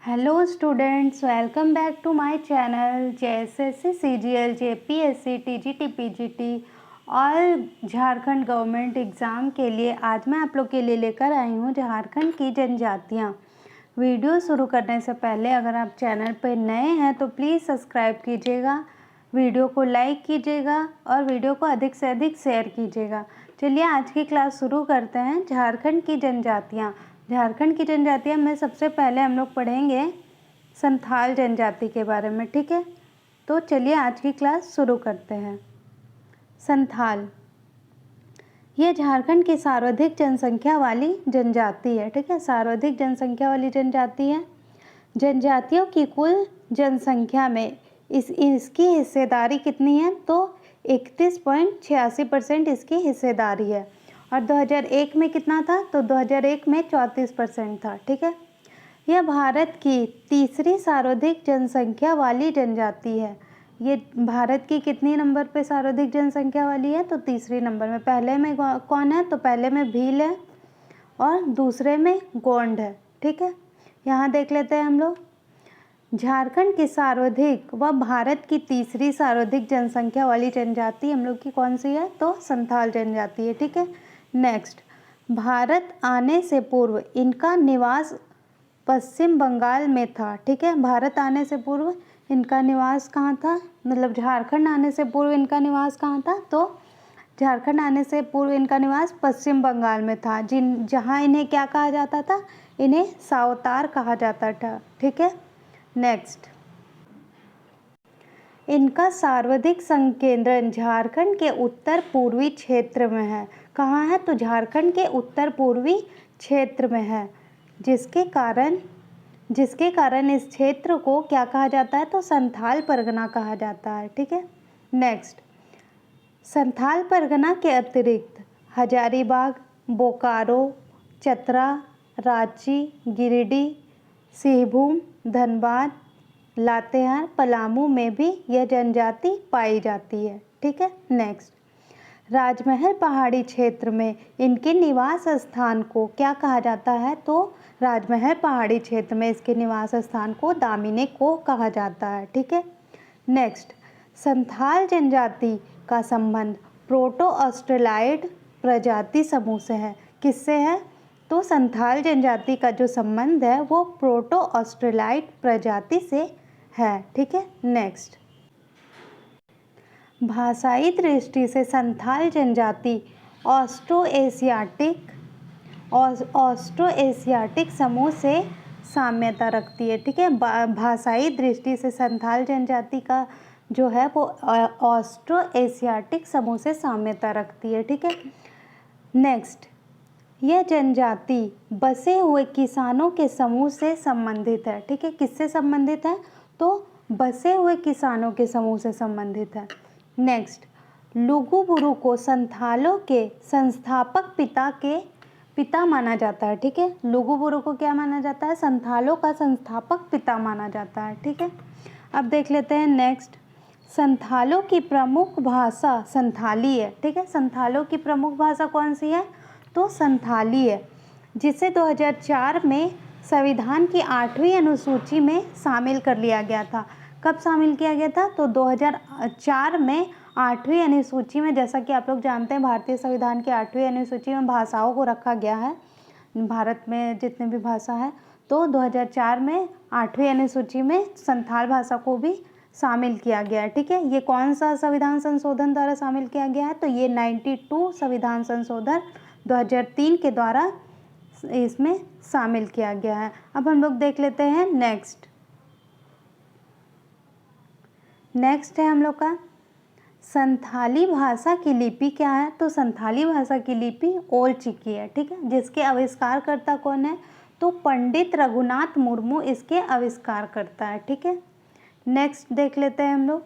Hello students, welcome back to my channel. JSSC, CGL, JPSC, TGT, PGT और Jharkhand government exam के लिए आज मैं आप लोग के लिए लेकर आई हूँ झारखंड की जनजातियाँ। वीडियो शुरू करने से पहले अगर आप चैनल पर नए हैं तो प्लीज़ सब्सक्राइब कीजिएगा, वीडियो को लाइक कीजिएगा और वीडियो को अधिक से अधिक शेयर कीजिएगा। चलिए आज की क्लास शुरू करते हैं। झारखंड की जनजातियाँ। झारखंड की जनजातियाँ में सबसे पहले हम लोग पढ़ेंगे संथाल जनजाति के बारे में, ठीक है। तो चलिए आज की क्लास शुरू करते हैं। संथाल ये झारखंड की सर्वाधिक जनसंख्या वाली जनजाति है, ठीक है। सर्वाधिक जनसंख्या वाली जनजाति है। जनजातियों की कुल जनसंख्या में इसकी हिस्सेदारी कितनी है? तो 31.86% इसकी हिस्सेदारी है। और 2001 में कितना था? तो 2001 में 34% था, ठीक है। यह भारत की तीसरी सर्वाधिक जनसंख्या वाली जनजाति है। ये भारत की कितनी नंबर पे सर्वाधिक जनसंख्या वाली है? तो तीसरी नंबर में। पहले में कौन है? तो पहले में भील है और दूसरे में गोंड है, ठीक है। यहाँ देख लेते हैं हम लोग। झारखंड की सर्वाधिक व भारत की तीसरी सर्वाधिक जनसंख्या वाली जनजाति हम लोग की कौन सी है? तो संथाल जनजाति है, ठीक है। नेक्स्ट, भारत आने से पूर्व इनका निवास पश्चिम बंगाल में था, ठीक है। भारत आने से पूर्व इनका निवास कहाँ था? मतलब झारखंड आने से पूर्व इनका निवास कहाँ था? तो झारखंड आने से पूर्व इनका निवास पश्चिम बंगाल में था, जहाँ इन्हें क्या कहा जाता था? इन्हें सावतार कहा जाता था, ठीक है। नेक्स्ट, इनका सर्वाधिक संकेंद्रण झारखंड के उत्तर पूर्वी क्षेत्र में है। कहाँ है? तो झारखंड के उत्तर पूर्वी क्षेत्र में है, जिसके कारण इस क्षेत्र को क्या कहा जाता है? तो संथाल परगना कहा जाता है, ठीक है। नेक्स्ट, संथाल परगना के अतिरिक्त हजारीबाग, बोकारो, चतरा, रांची, गिरिडीह, सिंहभूम, धनबाद, लातेहार, पलामू में भी यह जनजाति पाई जाती है, ठीक है। नेक्स्ट, राजमहल पहाड़ी क्षेत्र में इनके निवास स्थान को क्या कहा जाता है? तो राजमहल पहाड़ी क्षेत्र में इसके निवास स्थान को दामिने को कहा जाता है, ठीक है। नेक्स्ट, संथाल जनजाति का संबंध प्रोटो ऑस्ट्रेलाइड प्रजाति समूह से है। किससे है? तो संथाल जनजाति का जो संबंध है वो प्रोटो ऑस्ट्रेलाइड प्रजाति से है, ठीक है। नेक्स्ट, भाषाई दृष्टि से संथाल जनजाति ऑस्ट्रो एशियाटिक समूह से साम्यता रखती है, ठीक है। भाषाई दृष्टि से संथाल जनजाति का जो है वो ऑस्ट्रो एशियाटिक समूह से साम्यता रखती है, ठीक है। नेक्स्ट, यह जनजाति बसे हुए किसानों के समूह से संबंधित है, ठीक है। किससे संबंधित है? तो बसे हुए किसानों के समूह से संबंधित है। नेक्स्ट, लुगुबुरु को संथालों के संस्थापक पिता माना जाता है, ठीक है। लुगुबुरु को क्या माना जाता है? संथालों का संस्थापक पिता माना जाता है, ठीक है। अब देख लेते हैं नेक्स्ट, संथालों की प्रमुख भाषा संथाली है, ठीक है। संथालों की प्रमुख भाषा कौन सी है? तो संथाली है, जिसे 2004 में संविधान की 8वीं अनुसूची में शामिल कर लिया गया था। कब शामिल किया गया था? तो 2004 में 8वीं अनुसूची में। जैसा कि आप लोग जानते हैं भारतीय संविधान की 8वीं अनुसूची में भाषाओं को रखा गया है, भारत में जितने भी भाषा है। तो 2004 में 8वीं अनुसूची में संथाल भाषा को भी शामिल किया गया है, ठीक है। ये कौन सा संविधान संशोधन द्वारा शामिल किया गया है? तो ये 92 संविधान संशोधन 2003 के द्वारा इसमें शामिल किया गया है। अब हम लोग देख लेते हैं नेक्स्ट है हम लोग का संथाली भाषा की लिपि क्या है? तो संथाली भाषा की लिपि ओल चिकी है, ठीक है। जिसके आविष्कारकर्ता कौन है? तो पंडित रघुनाथ मुर्मू इसके आविष्कारकर्ता है, ठीक है। नेक्स्ट देख लेते हैं हम लोग।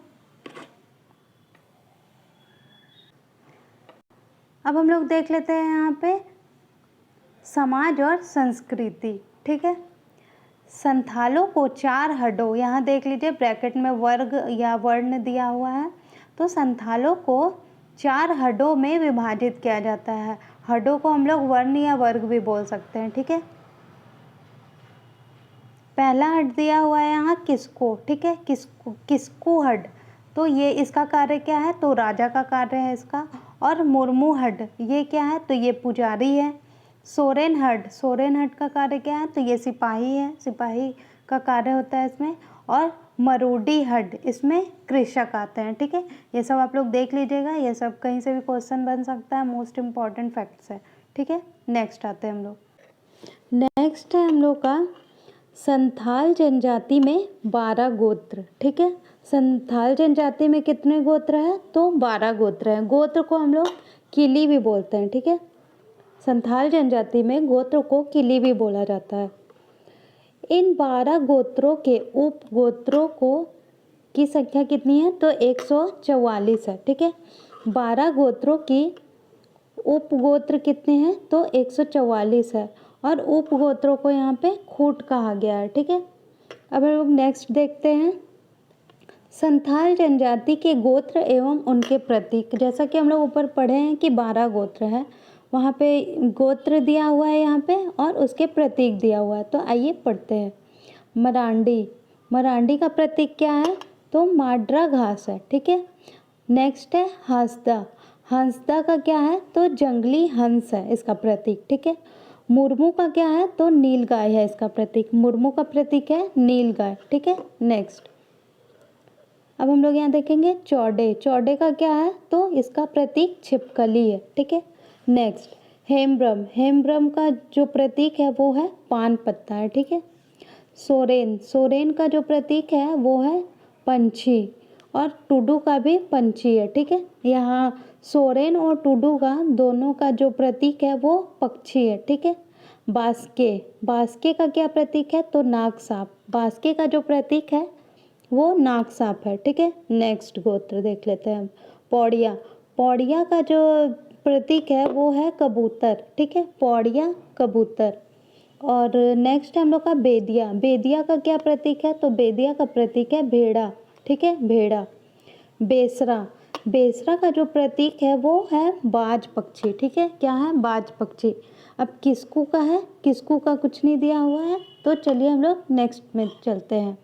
अब हम लोग देख लेते हैं यहाँ पे समाज और संस्कृति, ठीक है। संथालों को 4 हडों, यहाँ देख लीजिए ब्रैकेट में वर्ग या वर्ण दिया हुआ है। तो संथालों को 4 हडों में विभाजित किया जाता है। हडों को हम लोग वर्ण या वर्ग भी बोल सकते हैं, ठीक है। पहला हड दिया हुआ है यहाँ किसको, ठीक है, किसको हड, तो ये इसका कार्य क्या है, तो राजा का कार्य है इसका। और मुर्मू हड ये क्या है, तो ये पुजारी है। सोरेन हड का कार्य क्या है, तो ये सिपाही है, सिपाही का कार्य होता है इसमें। और मरोडी हड इसमें कृषक आते हैं, ठीक है। ये सब आप लोग देख लीजिएगा, ये सब कहीं से भी क्वेश्चन बन सकता है, मोस्ट इम्पॉर्टेंट फैक्ट्स है, ठीक है। नेक्स्ट आते हैं हम लोग, नेक्स्ट है हम लोग का संथाल जनजाति में 12 गोत्र, ठीक है। संथाल जनजाति में कितने गोत्र हैं, तो 12 गोत्र हैं। गोत्र को हम लोग किली भी बोलते हैं, ठीक है। संथाल जनजाति में गोत्र को किली भी बोला जाता है। इन 12 गोत्रों के उप गोत्रों की संख्या कितनी है, तो 144 है, ठीक है। 12 गोत्रों की उपगोत्र कितने हैं, तो 144 है। और उपगोत्रों को यहाँ पे खूट कहा गया है, ठीक है। अब हम लोग नेक्स्ट देखते हैं संथाल जनजाति के गोत्र एवं उनके प्रतीक। जैसा कि हम लोग ऊपर पढ़े हैं कि 12 गोत्र है, वहाँ पे गोत्र दिया हुआ है यहाँ पे और उसके प्रतीक दिया हुआ है। तो आइए पढ़ते हैं। मरांडी का प्रतीक क्या है, तो माड्रा घास है, ठीक है। नेक्स्ट है हंसदा का क्या है, तो जंगली हंस है इसका प्रतीक, ठीक है। मुर्मू का क्या है, तो नीलगाय है इसका प्रतीक, मुर्मू का प्रतीक है नीलगाय, ठीक है। नेक्स्ट अब हम लोग यहाँ देखेंगे चौड़े का क्या है, तो इसका प्रतीक छिपकली है, ठीक है। नेक्स्ट हेमब्रम का जो प्रतीक है वो है पान पत्ता है, ठीक है। सोरेन का जो प्रतीक है वो है पंछी, और टुडू का भी पंछी है, ठीक है। यहाँ सोरेन और टुडू का दोनों का जो प्रतीक है वो पक्षी है, ठीक है। बास्के का क्या प्रतीक है, तो नाग सांप, बास्के का जो प्रतीक है वो नाग सांप है, ठीक है। नेक्स्ट गोत्र देख लेते हैं हम। पौड़िया का जो प्रतीक है वो है कबूतर, ठीक है, पौड़िया कबूतर। और नेक्स्ट हम लोग का बेदिया का क्या प्रतीक है, तो बेदिया का प्रतीक है भेड़ा, ठीक है, भेड़ा। बेसरा का जो प्रतीक है वो है बाज पक्षी, ठीक है, क्या है, बाज पक्षी। अब किसकू का है, किसकू का कुछ नहीं दिया हुआ है, तो चलिए हम लोग नेक्स्ट में चलते हैं।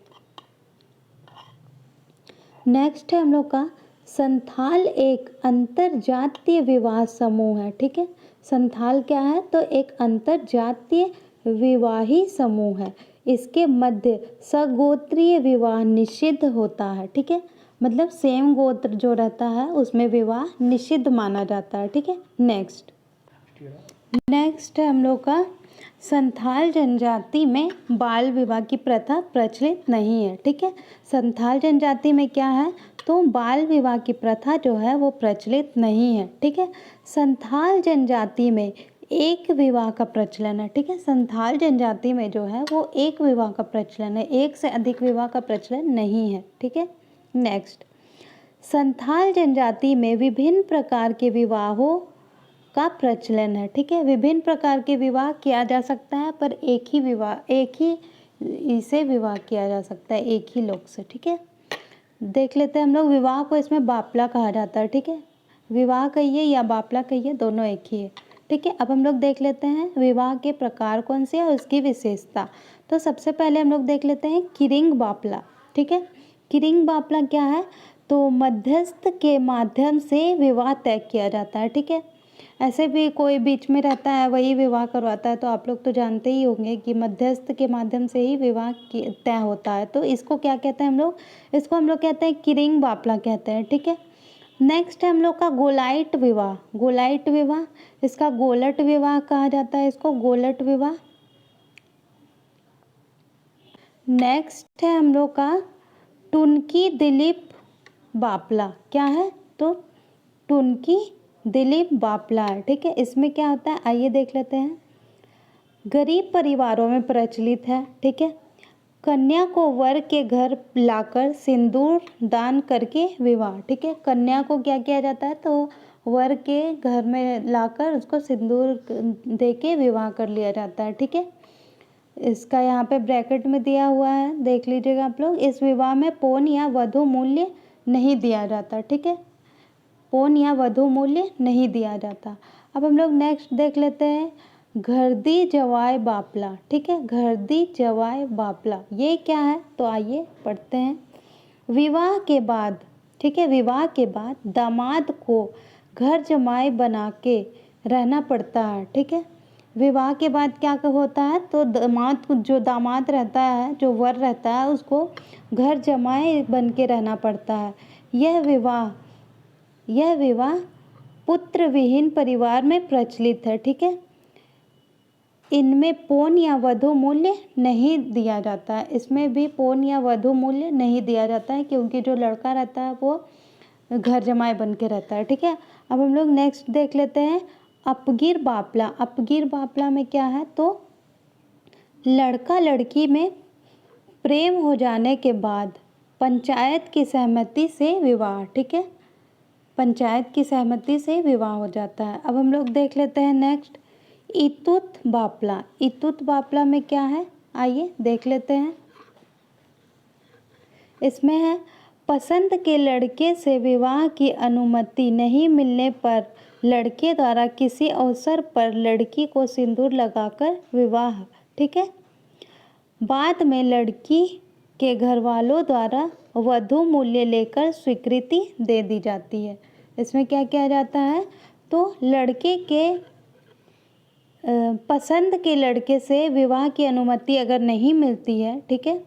नेक्स्ट है हम लोग का संथाल एक अंतरजातीय विवाह समूह है, ठीक है। संथाल क्या है, तो एक अंतरजातीय विवाही समूह है। इसके मध्य सगोत्रीय विवाह निषिद्ध होता है, ठीक है। मतलब सेम गोत्र जो रहता है उसमें विवाह निषिद्ध माना जाता है, ठीक है। नेक्स्ट है हम लोग का संथाल जनजाति में बाल विवाह की प्रथा प्रचलित नहीं है, ठीक है। संथाल जनजाति में क्या है, तो बाल विवाह की प्रथा जो है वो प्रचलित नहीं है, ठीक है। संथाल जनजाति में एक विवाह का प्रचलन है, ठीक है। संथाल जनजाति में जो है वो एक विवाह का प्रचलन है, एक से अधिक विवाह का प्रचलन नहीं है, ठीक है। नेक्स्ट संथाल जनजाति में विभिन्न प्रकार के विवाहों का प्रचलन है, ठीक है। विभिन्न प्रकार के विवाह किया जा सकता है, पर एक ही इसे विवाह किया जा सकता है एक ही लोग से, ठीक है। देख लेते हैं हम लोग, विवाह को इसमें बापला कहा जाता है, ठीक है। विवाह कहिए या बापला कहिए, दोनों एक ही है, ठीक है। अब हम लोग देख लेते हैं विवाह के प्रकार कौन से है और उसकी विशेषता। तो सबसे पहले हम लोग देख लेते हैं किरिंग बापला, ठीक है। किरिंग बापला क्या है, तो मध्यस्थ के माध्यम से विवाह तय किया जाता है, ठीक है। ऐसे भी कोई बीच में रहता है वही विवाह करवाता है, तो आप लोग तो जानते ही होंगे कि मध्यस्थ के माध्यम से ही विवाह तय होता है। तो इसको क्या कहते हैं हम लोग, इसको हम लोग कहते हैं किरिंग बापला कहते हैं, ठीक है। नेक्स्ट है हम लोग का गोलाइट विवाह, इसका गोलट विवाह कहा जाता है, इसको गोलट विवाह। नेक्स्ट है हम लोग का टुनकी दिलीप बापला, क्या है, तो टुनकी दिलीप बापला है, ठीक है। इसमें क्या होता है आइए देख लेते हैं। गरीब परिवारों में प्रचलित है, ठीक है। कन्या को वर के घर लाकर सिंदूर दान करके विवाह, ठीक है। कन्या को क्या किया जाता है, तो वर के घर में लाकर उसको सिंदूर दे के विवाह कर लिया जाता है, ठीक है। इसका यहाँ पे ब्रैकेट में दिया हुआ है, देख लीजिएगा आप लोग। इस विवाह में पौन या वधु मूल्य नहीं दिया जाता, ठीक है, पौन या वधु मूल्य नहीं दिया जाता। अब हम लोग नेक्स्ट देख लेते हैं घरदी जवाय बापला, ठीक है, घरदी जवाय बापला ये क्या है? तो आइए पढ़ते हैं। विवाह के बाद, ठीक है, विवाह के बाद दामाद को घर जमाई बना के रहना पड़ता है, ठीक है। विवाह के बाद क्या होता है? तो दामाद रहता है, जो वर रहता है, उसको घर जमाई बन के रहना पड़ता है। यह विवाह पुत्र विहीन परिवार में प्रचलित है, ठीक है। इनमें पौन या वधू मूल्य नहीं दिया जाता है, इसमें भी पौन या वधू मूल्य नहीं दिया जाता है, क्योंकि जो लड़का रहता है वो घर जमाई बन के रहता है, ठीक है। अब हम लोग नेक्स्ट देख लेते हैं अपगिर बापला। अपगिर बापला में क्या है? तो लड़का लड़की में प्रेम हो जाने के बाद पंचायत की सहमति से विवाह, ठीक है, पंचायत की सहमति से विवाह हो जाता है। अब हम लोग देख लेते हैं नेक्स्ट इतुत बापला। इतुत बापला में क्या है? आइए देख लेते हैं। इसमें है पसंद के लड़के से विवाह की अनुमति नहीं मिलने पर लड़के द्वारा किसी अवसर पर लड़की को सिंदूर लगाकर विवाह, ठीक है। बाद में लड़की के घर वालों द्वारा वधू मूल्य लेकर स्वीकृति दे दी जाती है। इसमें क्या किया जाता है? तो लड़के के पसंद के लड़के से विवाह की अनुमति अगर नहीं मिलती है, ठीक है,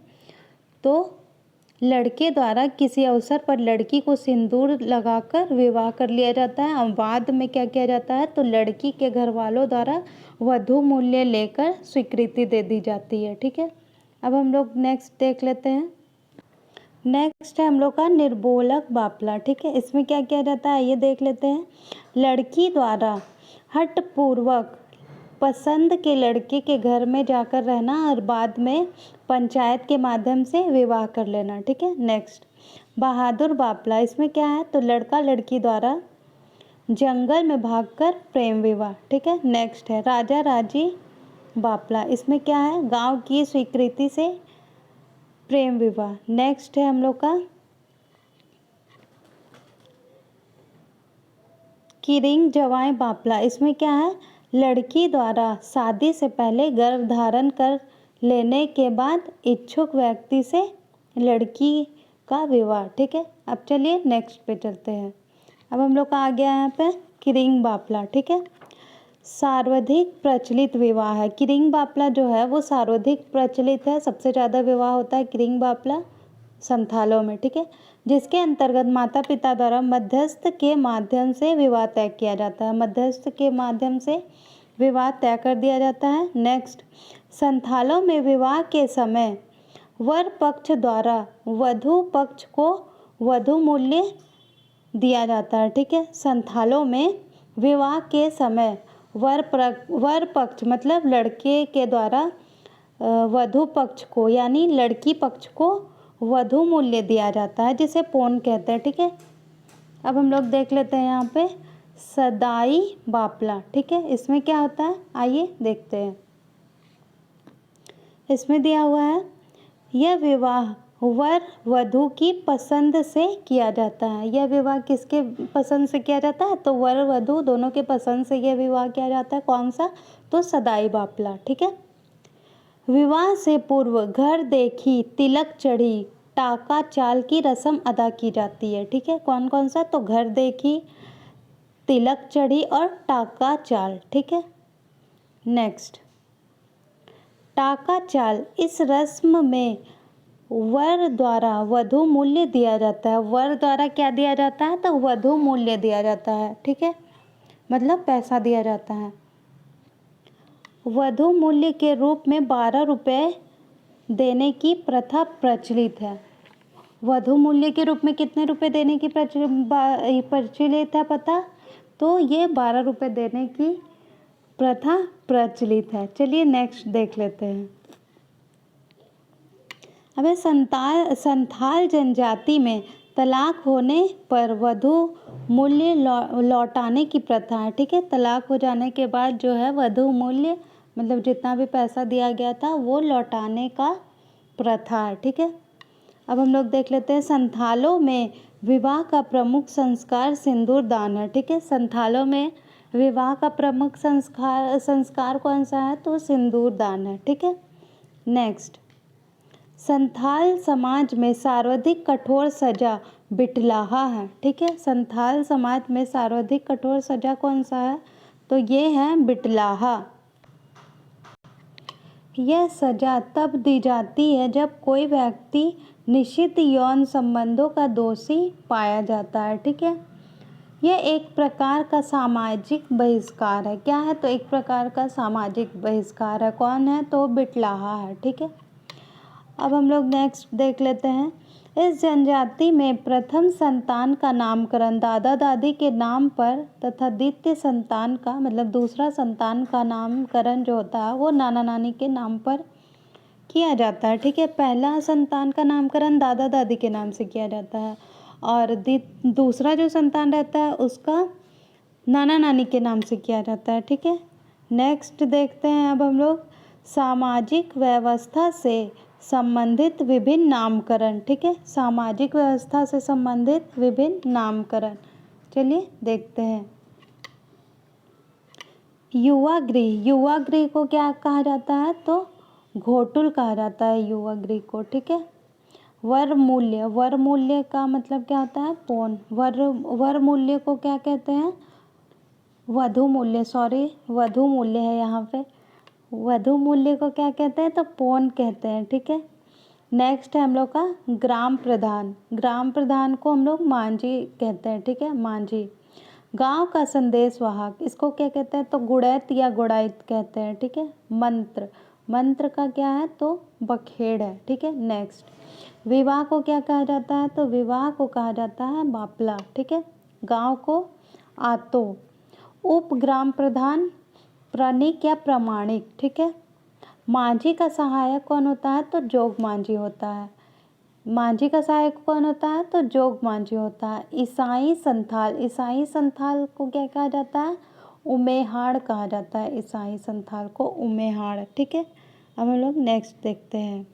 तो लड़के द्वारा किसी अवसर पर लड़की को सिंदूर लगाकर विवाह कर लिया जाता है और बाद में क्या किया जाता है? तो लड़की के घर वालों द्वारा वधू मूल्य लेकर स्वीकृति दे दी जाती है, ठीक है। अब हम लोग नेक्स्ट देख लेते हैं। नेक्स्ट है हम लोग का निर्बोलक बापला, ठीक है। इसमें क्या किया जाता है ये देख लेते हैं। लड़की द्वारा हठपूर्वक पसंद के लड़के के घर में जाकर रहना और बाद में पंचायत के माध्यम से विवाह कर लेना, ठीक है। नेक्स्ट बहादुर बापला। इसमें क्या है? तो लड़का लड़की द्वारा जंगल में भागकर प्रेम विवाह, ठीक है। नेक्स्ट है राजा राजी बापला। इसमें क्या है? गांव की स्वीकृति से प्रेम विवाह। नेक्स्ट है हम लोग का किरिंग जवाई बापला। इसमें क्या है? लड़की द्वारा शादी से पहले गर्भ धारण कर लेने के बाद इच्छुक व्यक्ति से लड़की का विवाह, ठीक है। अब चलिए नेक्स्ट पे चलते हैं। अब हम लोग का आ गया यहाँ पे किरिंग बापला, ठीक है। सर्वाधिक प्रचलित विवाह है किरिंग बापला, जो है वो सर्वाधिक प्रचलित है। सबसे ज़्यादा विवाह होता है किरिंग बापला संथालों में, ठीक है, जिसके अंतर्गत माता पिता द्वारा मध्यस्थ के माध्यम से विवाह तय किया जाता है। मध्यस्थ के माध्यम से विवाह तय कर दिया जाता है। नेक्स्ट संथालों में विवाह के समय वर पक्ष द्वारा वधू पक्ष को वधू मूल्य दिया जाता है, ठीक है। संथालों में विवाह के समय वर पक्ष मतलब लड़के के द्वारा वधू पक्ष को यानी लड़की पक्ष को वधू मूल्य दिया जाता है, जिसे पौन कहते हैं, ठीक है। अब हम लोग देख लेते हैं यहाँ पे सदाई बापला, ठीक है। इसमें क्या होता है आइए देखते हैं। इसमें दिया हुआ है यह विवाह वर वधू की पसंद से किया जाता है। यह विवाह किसके पसंद से किया जाता है? तो वर वधू दोनों के पसंद से यह विवाह किया जाता है। कौन सा? तो सदाई बापला, ठीक है। विवाह से पूर्व घर देखी तिलक चढ़ी टाका चाल की रस्म अदा की जाती है, ठीक है। कौन कौन सा? तो घर देखी, तिलक चढ़ी और टाका चाल, ठीक है। नेक्स्ट टाका चाल, इस रस्म में वर द्वारा वधू मूल्य दिया जाता है। वर द्वारा क्या दिया जाता है? तो वधू मूल्य दिया जाता है, ठीक है, मतलब पैसा दिया जाता है। वधू मूल्य के रूप में 12 रुपये देने की प्रथा प्रचलित है। वधू मूल्य के रूप में कितने रुपए देने की प्रचलित है पता? तो ये 12 रुपये देने की प्रथा प्रचलित है। चलिए नेक्स्ट देख लेते हैं। अब संथाल जनजाति में तलाक होने पर वधू मूल्य लौटाने की प्रथा है, ठीक है। तलाक हो जाने के बाद जो है वधू मूल्य मतलब जितना भी पैसा दिया गया था वो लौटाने का प्रथा है, ठीक है। अब हम लोग देख लेते हैं संथालों में विवाह का प्रमुख संस्कार सिंदूर दान है, ठीक है। संथालों में विवाह का प्रमुख संस्कार कौन सा है? तो सिंदूर दान है। ठीक है। नेक्स्ट, संथाल समाज में सर्वाधिक कठोर सजा बिटलाहा है। ठीक है। संथाल समाज में सर्वाधिक कठोर सजा कौन सा है? तो ये है बिटलाहा। यह सजा तब दी जाती है जब कोई व्यक्ति निषिद्ध यौन संबंधों का दोषी पाया जाता है। ठीक है। यह एक प्रकार का सामाजिक बहिष्कार है। क्या है? तो एक प्रकार का सामाजिक बहिष्कार है। कौन है? तो बिटलाहा है। ठीक है। अब हम लोग नेक्स्ट देख लेते हैं। इस जनजाति में प्रथम संतान का नामकरण दादा दादी के नाम पर तथा द्वितीय संतान का मतलब दूसरा संतान का नामकरण जो होता है वो नाना नानी के नाम पर किया जाता है। ठीक है। पहला संतान का नामकरण दादा दादी के नाम से किया जाता है और दूसरा जो संतान रहता है उसका नाना नानी के नाम से किया जाता है। ठीक है। नेक्स्ट देखते हैं अब हम लोग सामाजिक व्यवस्था से संबंधित विभिन्न नामकरण। ठीक है। सामाजिक व्यवस्था से संबंधित विभिन्न नामकरण, चलिए देखते हैं। युवा गृह, युवा गृह को क्या कहा जाता है? तो घोटुल कहा जाता है युवा गृह को। ठीक है। वर मूल्य, वर मूल्य का मतलब क्या होता है? पौन। वर मूल्य को क्या कहते हैं? वधु मूल्य, सॉरी वधु मूल्य है यहाँ पे। वधु मूल्य को क्या कहते हैं? तो पौन कहते हैं। ठीक है। नेक्स्ट है हम लोग का ग्राम प्रधान। ग्राम प्रधान को हम लोग मांझी कहते हैं। ठीक है। मांझी। गांव का संदेश वाहक, इसको क्या कहते हैं? तो गुड़ैत या गुड़ाइत कहते हैं। ठीक है। मंत्र, मंत्र का क्या है? तो बखेड़ है। ठीक है। नेक्स्ट, विवाह को क्या कहा जाता है? तो विवाह को कहा जाता है बापला। ठीक है। गांव को आतो। उप ग्राम प्रधान प्रणिक या प्रमाणिक। ठीक है। मांझी का सहायक कौन होता है? तो जोग मांझी होता है। मांझी का सहायक कौन होता है? तो जोग मांझी होता है। ईसाई संथाल, ईसाई संथाल को क्या कहा जाता है? उमेहाड़ कहा जाता है। ईसाई संथाल को उमेहाड़। ठीक है। अब हम लोग नेक्स्ट देखते हैं।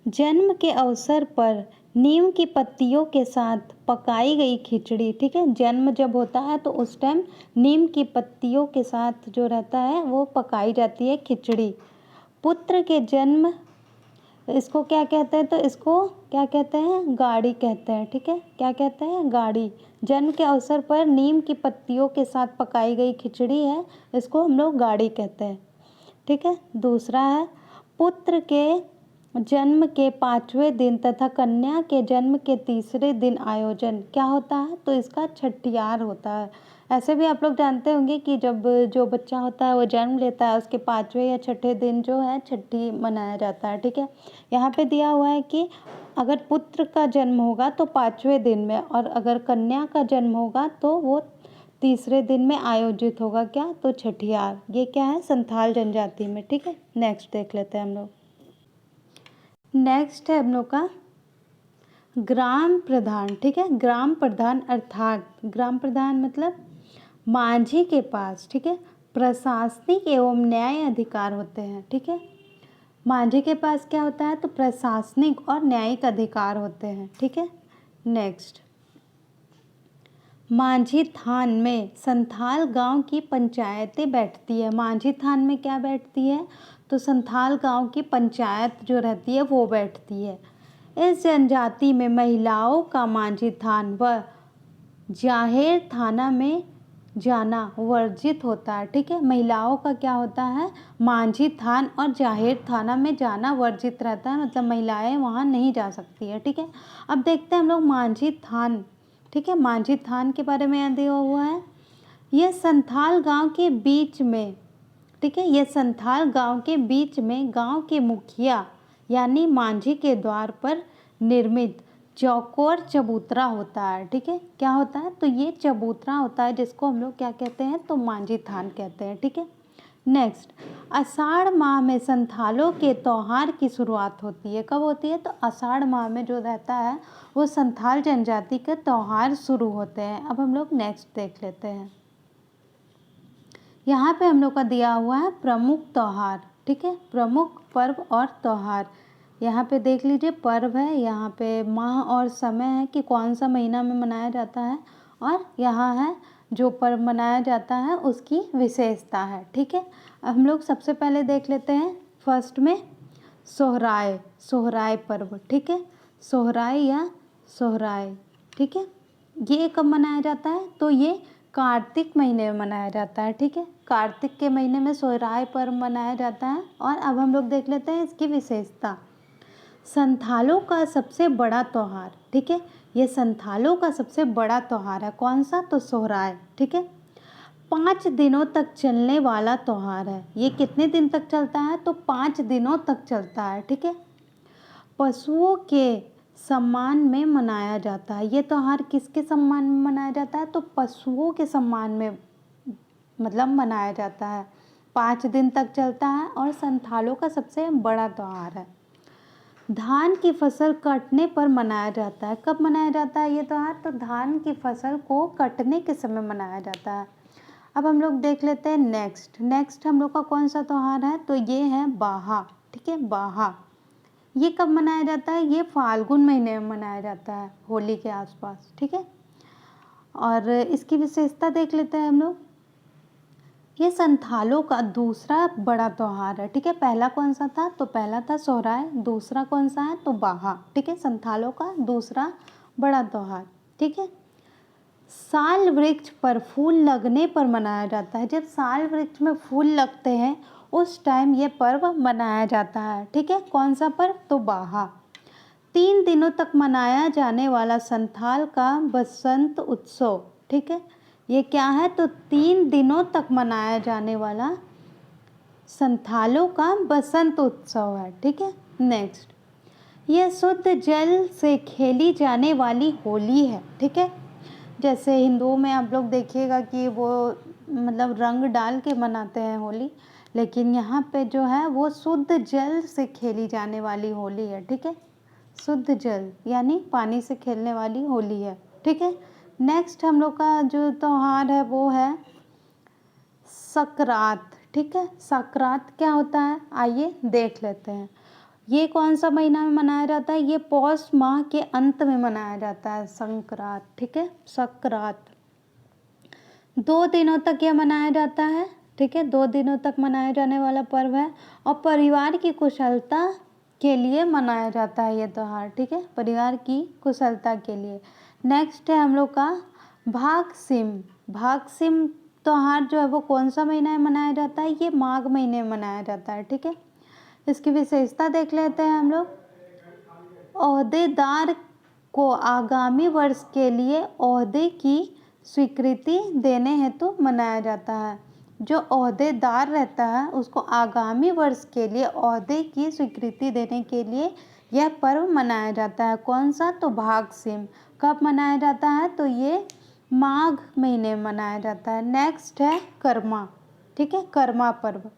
जन्म के अवसर पर नीम की पत्तियों के साथ पकाई गई खिचड़ी। ठीक है। जन्म जब होता है तो उस टाइम नीम की पत्तियों के साथ जो रहता है वो पकाई जाती है खिचड़ी। पुत्र के जन्म, इसको क्या कहते हैं? तो इसको क्या कहते हैं? गाड़ी कहते हैं। ठीक है। क्या कहते हैं? गाड़ी। जन्म के अवसर पर नीम की पत्तियों के साथ पकाई गई खिचड़ी है, इसको हम लोग गाड़ी कहते हैं। ठीक है। दूसरा है पुत्र के जन्म के 5वें दिन तथा कन्या के जन्म के 3रे दिन आयोजन क्या होता है? तो इसका छठियार होता है। ऐसे भी आप लोग जानते होंगे कि जब जो बच्चा होता है वो जन्म लेता है उसके 5वें या छठे दिन जो है छठी मनाया जाता है। ठीक है। यहाँ पे दिया हुआ है कि अगर पुत्र का जन्म होगा तो 5वें दिन में और अगर कन्या का जन्म होगा तो वो 3रे दिन में आयोजित होगा। क्या? तो छठियार। ये क्या है? संथाल जनजाति में। ठीक है। नेक्स्ट देख लेते हैं हम लोग। नेक्स्ट है हम लोग का ग्राम प्रधान। ठीक है। ग्राम प्रधान अर्थात ग्राम प्रधान मतलब मांझी के पास, ठीक है, प्रशासनिक एवं न्याय अधिकार होते हैं। ठीक है। मांझी के पास क्या होता है? तो प्रशासनिक और न्यायिक अधिकार होते हैं। ठीक है। नेक्स्ट, मांझी थान में संथाल गांव की पंचायतें बैठती है। मांझी थान में क्या बैठती है? तो संथाल गांव की पंचायत जो रहती है वो बैठती है। इस जनजाति में महिलाओं का मांझी थान व जाहेर थाना में जाना वर्जित होता है। ठीक है। महिलाओं का क्या होता है? मांझी थान और जाहेर थाना में जाना वर्जित रहता है, मतलब महिलाएं वहाँ नहीं जा सकती है। ठीक है। अब देखते हैं हम लोग मांझी थान। ठीक है। मांझी थान के बारे में यहाँ दिया हुआ है। यह संथाल गांव के बीच में, ठीक है, यह संथाल गांव के बीच में गांव के मुखिया यानी मांझी के द्वार पर निर्मित चौकोर चबूतरा होता है। ठीक है। क्या होता है? तो ये चबूतरा होता है जिसको हम लोग क्या कहते हैं? तो मांझी थान कहते हैं। ठीक है। नेक्स्ट, आषाढ़ माह में संथालों के त्योहार की शुरुआत होती है। कब होती है? तो आषाढ़ माह में जो रहता है वो संथाल जनजाति के त्योहार शुरू होते हैं। अब हम लोग नेक्स्ट देख लेते हैं। यहाँ पे हम लोग का दिया हुआ है प्रमुख त्योहार। ठीक है। प्रमुख पर्व और त्योहार। यहाँ पे देख लीजिए पर्व है, यहाँ पे माह और समय है कि कौन सा महीना में मनाया जाता है, और यहाँ है जो पर्व मनाया जाता है उसकी विशेषता है। ठीक है, हम लोग सबसे पहले देख लेते हैं फर्स्ट में सोहराय, सोहराय पर्व। ठीक है, सोहराय या सोहराय। ठीक है, ये कब मनाया जाता है? तो ये कार्तिक महीने में मनाया जाता है। ठीक है, कार्तिक के महीने में सोहराय पर्व मनाया जाता है। और अब हम लोग देख लेते हैं इसकी विशेषता। संथालों का सबसे बड़ा त्यौहार। ठीक है, ये संथालों का सबसे बड़ा त्यौहार है। कौन सा? तो सोहराय। ठीक है, 5 दिनों तक चलने वाला त्यौहार है। ये कितने दिन तक चलता है? तो 5 दिनों तक चलता है। ठीक है, पशुओं के सम्मान में मनाया जाता है। ये त्यौहार किसके सम्मान में मनाया जाता है? तो पशुओं के सम्मान में मतलब मनाया जाता है। 5 दिन तक चलता है और संथालों का सबसे बड़ा त्यौहार है। धान की फसल कटने पर मनाया जाता है। कब मनाया जाता है ये त्यौहार? तो धान की फसल को कटने के समय मनाया जाता है। अब हम लोग देख लेते हैं नेक्स्ट हम लोग का कौन सा त्यौहार है? तो ये है बाहा। ठीक है, बाहा। ये कब मनाया जाता है? ये फाल्गुन महीने में मनाया जाता है, होली के आसपास। ठीक है, और इसकी विशेषता देख लेते हैं हम लोग। ये संथालों का दूसरा बड़ा त्यौहार है। ठीक है, पहला कौन सा था? तो पहला था सोहराय, दूसरा कौन सा है? तो बाहा। ठीक है, संथालों का दूसरा बड़ा त्यौहार। ठीक है, साल वृक्ष पर फूल लगने पर मनाया जाता है। जब साल वृक्ष में फूल लगते हैं उस टाइम ये पर्व मनाया जाता है। ठीक है, कौन सा पर्व? तो बाहा। 3 दिनों तक मनाया जाने वाला संथाल का बसंत उत्सव। ठीक है, ये क्या है? तो 3 दिनों तक मनाया जाने वाला संथालों का बसंत उत्सव है। ठीक है, नेक्स्ट, यह शुद्ध जल से खेली जाने वाली होली है। ठीक है, जैसे हिंदुओं में आप लोग देखिएगा कि वो मतलब रंग डाल के मनाते हैं होली, लेकिन यहाँ पे जो है वो शुद्ध जल से खेली जाने वाली होली है। ठीक है, शुद्ध जल यानी पानी से खेलने वाली होली है। ठीक है, नेक्स्ट हम लोग का जो त्यौहार है वो है सकरात। ठीक है, सकरात क्या होता है? आइए देख लेते हैं। ये कौन सा महीना में मनाया जाता है? ये पौष माह के अंत में मनाया जाता है संक्रांत। ठीक है, सकरात 2 दिनों तक यह मनाया जाता है। ठीक है, 2 दिनों तक मनाया जाने वाला पर्व है और परिवार की कुशलता के लिए मनाया जाता है ये त्यौहार। ठीक है, परिवार की कुशलता के लिए। नेक्स्ट है हम लोग का भागसिम। भागसिम त्यौहार जो है वो कौन सा महीना में मनाया जाता है? ये माघ महीने में मनाया जाता है। ठीक है, इसकी विशेषता देख लेते हैं हम लोग। ओहदेदार को आगामी वर्ष के लिए ओहदे की स्वीकृति देने हेतु मनाया जाता है। जो ओहदेदार रहता है उसको आगामी वर्ष के लिए ओहदे की स्वीकृति देने के लिए यह पर्व मनाया जाता है। कौन सा? तो भागसिम। कब मनाया जाता है? तो ये माघ महीने में मनाया जाता है। नेक्स्ट है कर्मा। ठीक है, कर्मा पर्व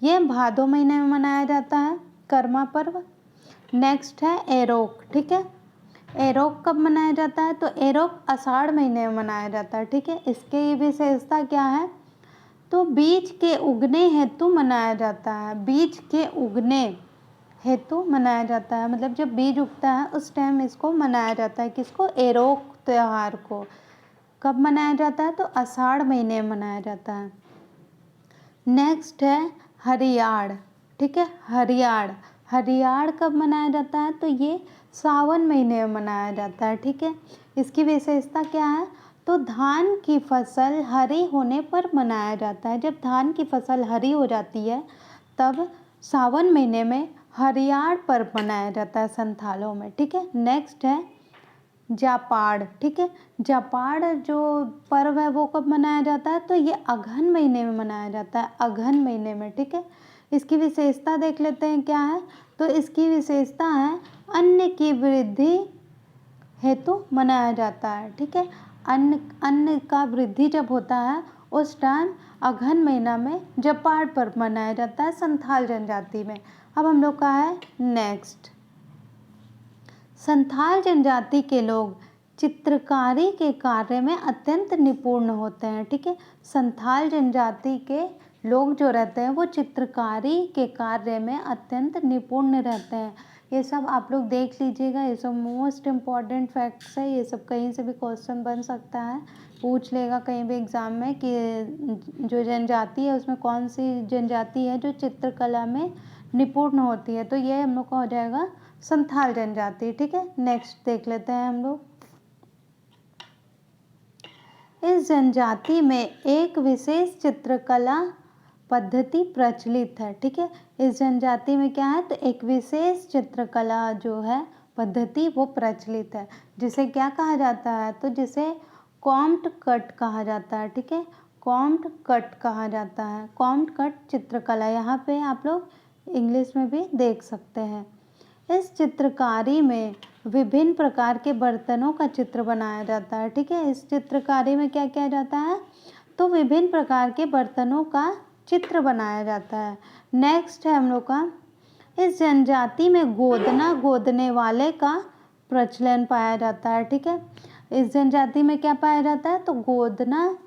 ये भादो महीने में मनाया जाता है, कर्मा पर्व। नेक्स्ट है एरोक। ठीक है, एरोक कब मनाया जाता है? तो एरोक आषाढ़ महीने में मनाया जाता है। ठीक है, इसकी विशेषता क्या है? तो बीज के उगने हेतु मनाया जाता है। बीज के उगने हेतु मनाया जाता है, मतलब जब बीज उगता है उस टाइम इसको मनाया जाता है। किसको? एरोक त्यौहार को। कब मनाया जाता है? तो आषाढ़ महीने में मनाया जाता है। नेक्स्ट है हरियाड़। ठीक है, हरियाड़। हरियाड़ कब मनाया जाता है? तो ये सावन महीने में मनाया जाता है। ठीक है, इसकी विशेषता क्या है? तो धान की फसल हरी होने पर मनाया जाता है। जब धान की फसल हरी हो जाती है तब सावन महीने में हरियाड़ पर्व मनाया जाता है संथालों में। ठीक है, नेक्स्ट है जापाड़। ठीक है, जापाड़ जो पर्व है वो कब मनाया जाता है? तो ये अगहन महीने में मनाया जाता है, अगहन महीने में। ठीक है, इसकी विशेषता देख लेते हैं क्या है? तो इसकी विशेषता है अन्न की वृद्धि हेतु मनाया जाता है। ठीक है, अन्न का वृद्धि जब होता है उस टाइम अगहन महीना में जापाड़ पर्व मनाया जाता है संथाल जनजाति में। अब हम लोग का है नेक्स्ट, संथाल जनजाति के लोग चित्रकारी के कार्य में अत्यंत निपुण होते हैं। ठीक है, संथाल जनजाति के लोग जो रहते हैं वो चित्रकारी के कार्य में अत्यंत निपुण रहते हैं। ये सब आप लोग देख लीजिएगा, ये सब मोस्ट इम्पॉर्टेंट फैक्ट्स है, ये सब कहीं से भी क्वेश्चन बन सकता है, पूछ लेगा कहीं भी एग्ज़ाम में कि जो जनजाति है उसमें कौन सी जनजाति है जो चित्रकला में निपुण होती है, तो ये हम लोग का हो जाएगा संथाल जनजाति। ठीक है, नेक्स्ट देख लेते हैं हम लोग। इस जनजाति में एक विशेष चित्रकला पद्धति प्रचलित है। ठीक है, इस जनजाति में क्या है, तो एक विशेष चित्रकला जो है पद्धति वो प्रचलित है, जिसे क्या कहा जाता है, तो जिसे कॉम्ट कट कहा जाता है। ठीक है, कॉम्ट कट कहा जाता है, कॉम्ट कट चित्रकला, यहाँ पे आप लोग इंग्लिश में भी देख सकते हैं। इस चित्रकारी में विभिन्न प्रकार के बर्तनों का चित्र बनाया जाता है। ठीक है, इस चित्रकारी में क्या किया जाता है, तो विभिन्न प्रकार के बर्तनों का चित्र बनाया जाता है। नेक्स्ट है हम लोग का, इस जनजाति में गोदना गोदने वाले का प्रचलन पाया जाता है। ठीक है, इस जनजाति में क्या पाया जाता है, तो गोदना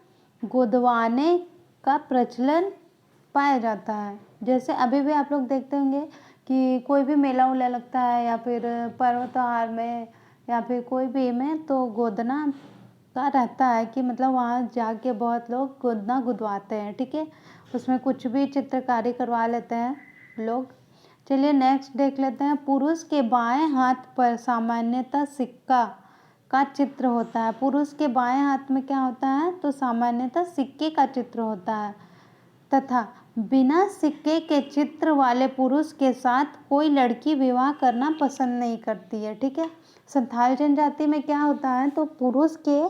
गोदवाने का प्रचलन पाया जाता है। जैसे अभी भी आप लोग देखते होंगे कि कोई भी मेला उला लगता है या फिर पर्व त्योहार में या फिर कोई भी में, तो गोदना का रहता है कि मतलब वहाँ जाके बहुत लोग गोदना गुदवाते हैं। ठीक है, उसमें कुछ भी चित्रकारी करवा लेते हैं लोग। चलिए नेक्स्ट देख लेते हैं। पुरुष के बाएं हाथ पर सामान्यतः सिक्का का चित्र होता है। पुरुष के बाएं हाथ में क्या होता है, तो सामान्यतः सिक्के का चित्र होता है, तथा बिना सिक्के के चित्र वाले पुरुष के साथ कोई लड़की विवाह करना पसंद नहीं करती है। ठीक है, संथाल जनजाति में क्या होता है, तो पुरुष के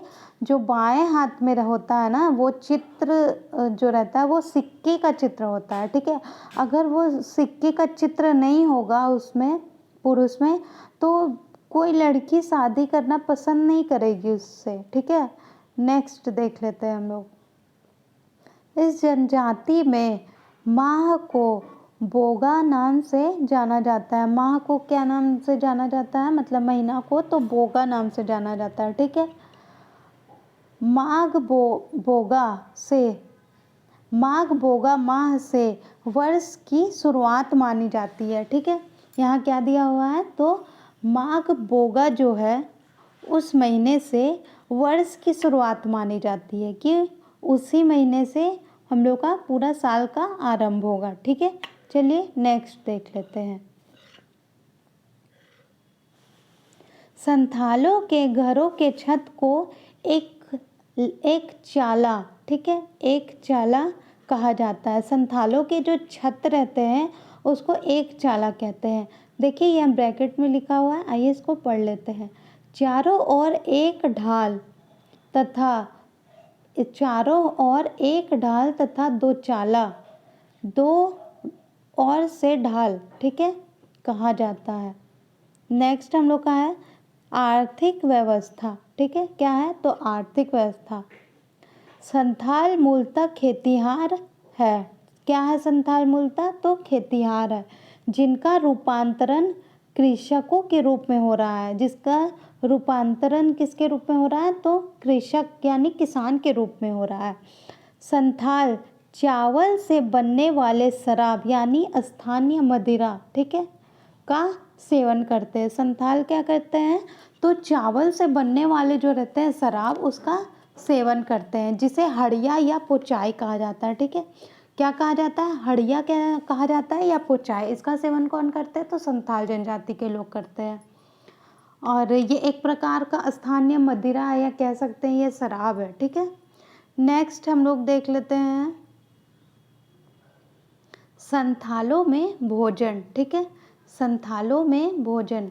जो बाएं हाथ में होता है ना, वो चित्र जो रहता है वो सिक्के का चित्र होता है। ठीक है, अगर वो सिक्के का चित्र नहीं होगा उसमें पुरुष में, तो कोई लड़की शादी करना पसंद नहीं करेगी उससे। ठीक है, नेक्स्ट देख लेते हैं हम लोग। इस जनजाति में माह को बोगा नाम से जाना जाता है। माह को क्या नाम से जाना जाता है, मतलब महीना को, तो बोगा नाम से जाना जाता है। ठीक है, माघ बोगा माह से वर्ष की शुरुआत मानी जाती है। ठीक है, यहाँ क्या दिया हुआ है, तो माघ बोगा जो है उस महीने से वर्ष की शुरुआत मानी जाती है कि उसी महीने से हम लोग का पूरा साल का आरंभ होगा। ठीक है, चलिए नेक्स्ट देख लेते हैं। संथालों के घरों के छत को एक चाला, ठीक है, एक चाला कहा जाता है। संथालों के जो छत रहते हैं उसको एक चाला कहते हैं। देखिए यहाँ ब्रैकेट में लिखा हुआ है, आइए इसको पढ़ लेते हैं। चारों ओर एक ढाल तथा दो चाला, दो और से ढाल, ठीक है, कहा जाता है। नेक्स्ट हम लोग का है आर्थिक व्यवस्था। ठीक है, क्या है, तो आर्थिक व्यवस्था। संथाल मूलतः खेतिहार है। क्या है संथाल मूलतः, तो खेतिहार है, जिनका रूपांतरण कृषकों के रूप में हो रहा है। जिसका रूपांतरण किसके रूप में हो रहा है, तो कृषक यानी किसान के रूप में हो रहा है। संथाल चावल से बनने वाले शराब यानी स्थानीय मदिरा, ठीक है, का सेवन करते हैं। संथाल क्या करते हैं, तो चावल से बनने वाले जो रहते हैं शराब, उसका सेवन करते हैं, जिसे हड़िया या पोचाई कहा जाता है। ठीक है, क्या कहा जाता है, हड़िया क्या कहा जाता है या पोचाई। इसका सेवन कौन करते हैं, तो संथाल जनजाति के लोग करते हैं। और ये एक प्रकार का स्थानीय मदिरा है या कह सकते हैं ये शराब है। ठीक है, नेक्स्ट हम लोग देख लेते हैं संथालों में भोजन। ठीक है, संथालों में भोजन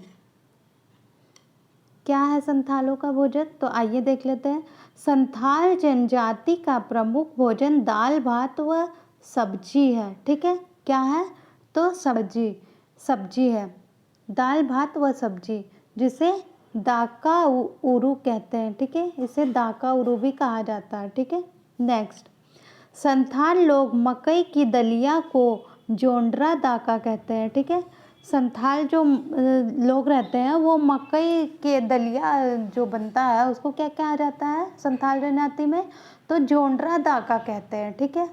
क्या है, संथालों का भोजन, तो आइए देख लेते हैं। संथाल जनजाति का प्रमुख भोजन दाल भात व सब्जी है। ठीक है, क्या है, तो सब्जी है, दाल भात व सब्जी, जिसे दाका उरू कहते हैं। ठीक है, इसे दाका उरू भी कहा जाता है। ठीक है, नेक्स्ट संथाल लोग मकई की दलिया को जोंड्रा दाका कहते हैं। ठीक है, संथाल जो लोग रहते हैं वो मकई के दलिया जो बनता है उसको क्या कहा जाता है संथाल जनजाति में, तो जोंड्रा दाका कहते हैं। ठीक है,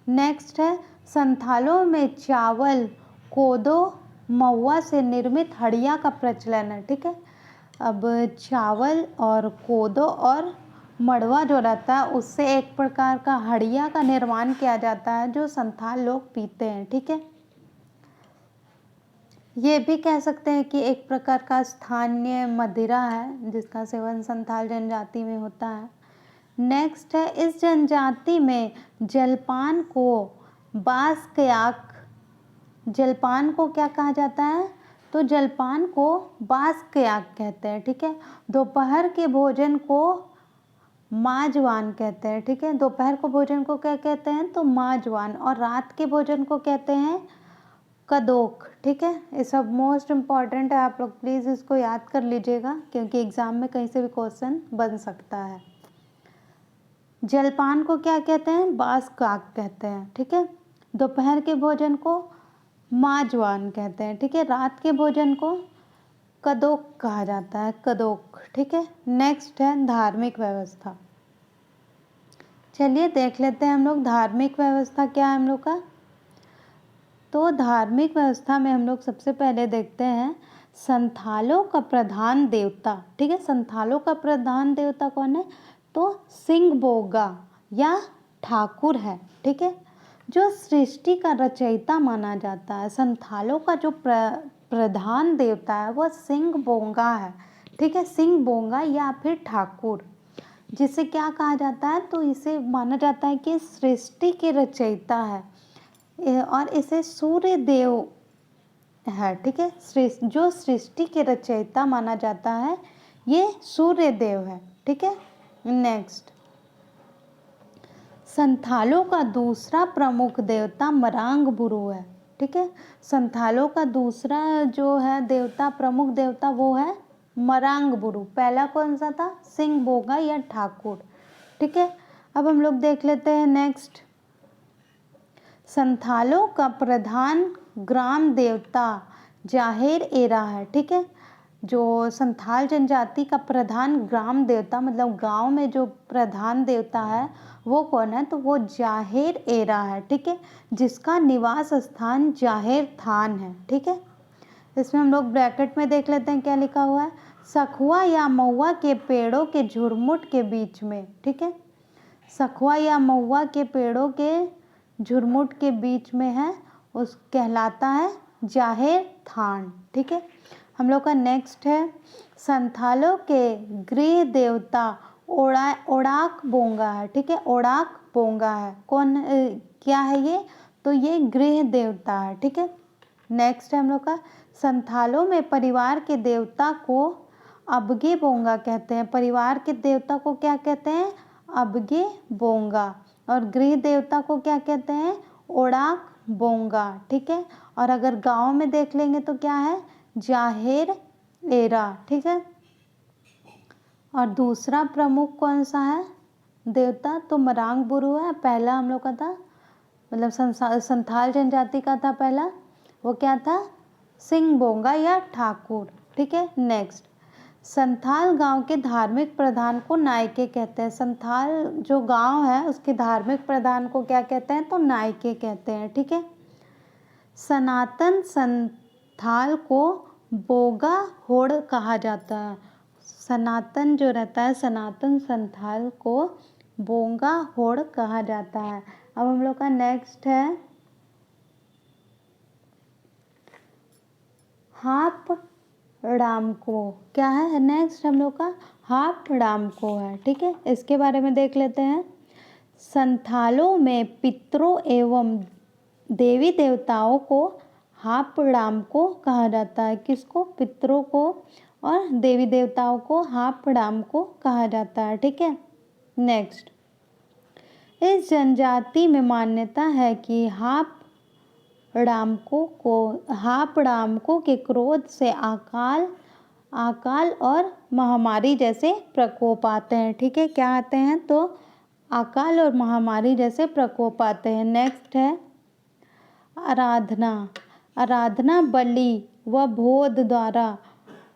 नेक्स्ट है संथालों में चावल, कोदो महुआ से निर्मित हड़िया का प्रचलन है, ठीक है। अब चावल और कोदो और मड़वा जो रहता है उससे एक प्रकार का हड़िया का निर्माण किया जाता है जो संथाल लोग पीते हैं, ठीक है। ये भी कह सकते हैं कि एक प्रकार का स्थानीय मदिरा है जिसका सेवन संथाल जनजाति में होता है। नेक्स्ट है, इस जनजाति में जलपान को बास्कयाक, जलपान को क्या कहा जाता है, तो जलपान को बास्कयाक कहते हैं, ठीक है। दोपहर के भोजन को माजवान कहते हैं, ठीक है। दोपहर को भोजन को क्या कहते हैं, तो माजवान, और रात के भोजन को कहते हैं कदोक, ठीक है। ये सब मोस्ट इम्पॉर्टेंट है, आप लोग प्लीज़ इसको याद कर लीजिएगा क्योंकि एग्जाम में कहीं से भी क्वेश्चन बन सकता है। जलपान को क्या कहते हैं, बास्काक कहते हैं, ठीक है। दोपहर के भोजन को माजवान कहते हैं, ठीक है। रात के भोजन को कदोक कहा जाता है, कदोक, ठीक है। नेक्स्ट है धार्मिक व्यवस्था। चलिए देख लेते हैं हम लोग धार्मिक व्यवस्था क्या है हम लोग का। तो धार्मिक व्यवस्था में हम लोग सबसे पहले देखते हैं संथालों का प्रधान देवता, ठीक है। संथालों का प्रधान देवता कौन है, तो सिंगबोगा या ठाकुर है, ठीक है, जो सृष्टि का रचयिता माना जाता है। संथालों का जो प्रधान देवता है वह सिंगबोगा है, ठीक है। सिंगबोगा या फिर ठाकुर, जिसे क्या कहा जाता है, तो इसे माना जाता है कि सृष्टि के रचयिता है और इसे सूर्य देव है, ठीक है। जो सृष्टि के रचयिता माना जाता है ये सूर्य देव है, ठीक है। नेक्स्ट, संथालों का दूसरा प्रमुख देवता मरांग बुरु है, ठीक है। संथालों का दूसरा जो है देवता, प्रमुख देवता, वो है मरांग बुरु। पहला कौन सा था, सिंगबोगा या ठाकुर, ठीक है। अब हम लोग देख लेते हैं नेक्स्ट, संथालों का प्रधान ग्राम देवता जाहिर एरा है, ठीक है। जो संथाल जनजाति का प्रधान ग्राम देवता मतलब गांव में जो प्रधान देवता है वो कौन है, तो वो जाहिर एरा है, ठीक है, जिसका निवास स्थान जाहिर थान है, ठीक है। इसमें हम लोग ब्रैकेट में देख लेते हैं क्या लिखा हुआ है, सखुआ या महुआ के पेड़ों के झुरमुट के बीच में, ठीक है। सखुआ या महुआ के पेड़ों के झुरमुट के बीच में है, उस कहलाता है जाहिर थान, ठीक है। हम लोग का नेक्स्ट है, संथालों के गृह देवता ओड़ाक बोंगा है, ठीक है। ओड़ाक बोंगा है, कौन क्या है ये, तो ये गृह देवता है, ठीक है। नेक्स्ट है हम लोग का, संथालों में परिवार के देवता को अबगे बोंगा कहते हैं। परिवार के देवता को क्या कहते हैं, अबगे बोंगा, और गृह देवता को क्या कहते हैं, ओड़ाक बोंगा, ठीक है। और अगर गांव में देख लेंगे तो क्या है, जाहिर एरा, ठीक है। और दूसरा प्रमुख कौन सा है देवता, तो मरांग बुरु है। पहला हम लोग का था मतलब संथाल जनजाति का था पहला, वो क्या था, सिंगबोंगा या ठाकुर, ठीक है। नेक्स्ट, संथाल गांव के धार्मिक प्रधान को नायके कहते हैं। संथाल जो गांव है उसके धार्मिक प्रधान को क्या कहते हैं, तो नायके कहते हैं, ठीक है। सनातन संथाल को बोगा होड़ कहा जाता है। सनातन जो रहता है, सनातन संथाल को बोंगा होड़ कहा जाता है। अब हम लोग का नेक्स्ट है हाप रामको, क्या है नेक्स्ट हम लोग का, हाप रामको है, ठीक है। इसके बारे में देख लेते हैं, संथालों में पितरों एवं देवी देवताओं को हाप रामको कहा जाता है। किसको, पितरों को और देवी देवताओं को हाप रामको कहा जाता है, ठीक है। नेक्स्ट, इस जनजाति में मान्यता है कि हाप रामको के क्रोध से अकाल और महामारी जैसे प्रकोप आते हैं, ठीक है। क्या आते हैं, तो अकाल और महामारी जैसे प्रकोप आते हैं। नेक्स्ट है आराधना बलि व भोज द्वारा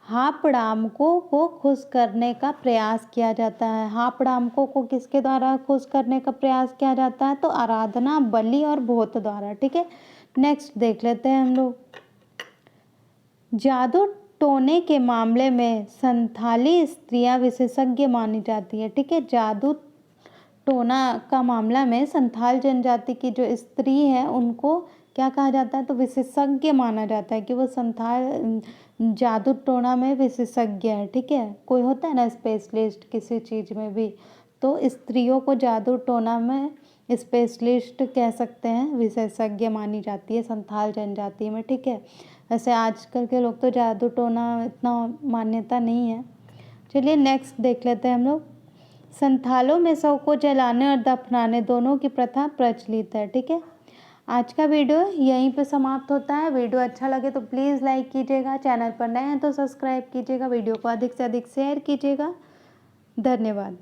हापड़ामको को खुश करने का प्रयास किया जाता है। हापड़ामको को किसके द्वारा खुश करने का प्रयास किया जाता है, तो आराधना बलि और भोज द्वारा, ठीक है। नेक्स्ट देख लेते हैं हम लोग, जादू टोने के मामले में संथाली स्त्रियां विशेषज्ञ मानी जाती है। ठीक है, जादू टोना का मामला में संथाल जनजाति की जो स्त्री है उनको क्या कहा जाता है, तो विशेषज्ञ माना जाता है कि वो संथाल जादू टोना में विशेषज्ञ है। ठीक है, कोई होता है ना स्पेशलिस्ट किसी चीज़ में भी, तो स्त्रियों को जादू टोना में स्पेशलिस्ट कह सकते हैं, विशेषज्ञ मानी जाती है संथाल जनजाति में। ठीक है, वैसे आजकल के लोग तो जादू टोना इतना मान्यता नहीं है। चलिए नेक्स्ट देख लेते हैं हम लोग। संथालों में शव को जलाने और दफनाने दोनों की प्रथा प्रचलित है। ठीक है, आज का वीडियो यहीं पे समाप्त होता है। वीडियो अच्छा लगे तो प्लीज़ लाइक कीजिएगा, चैनल पर नए हैं तो सब्सक्राइब कीजिएगा, वीडियो को अधिक से अधिक शेयर कीजिएगा। धन्यवाद।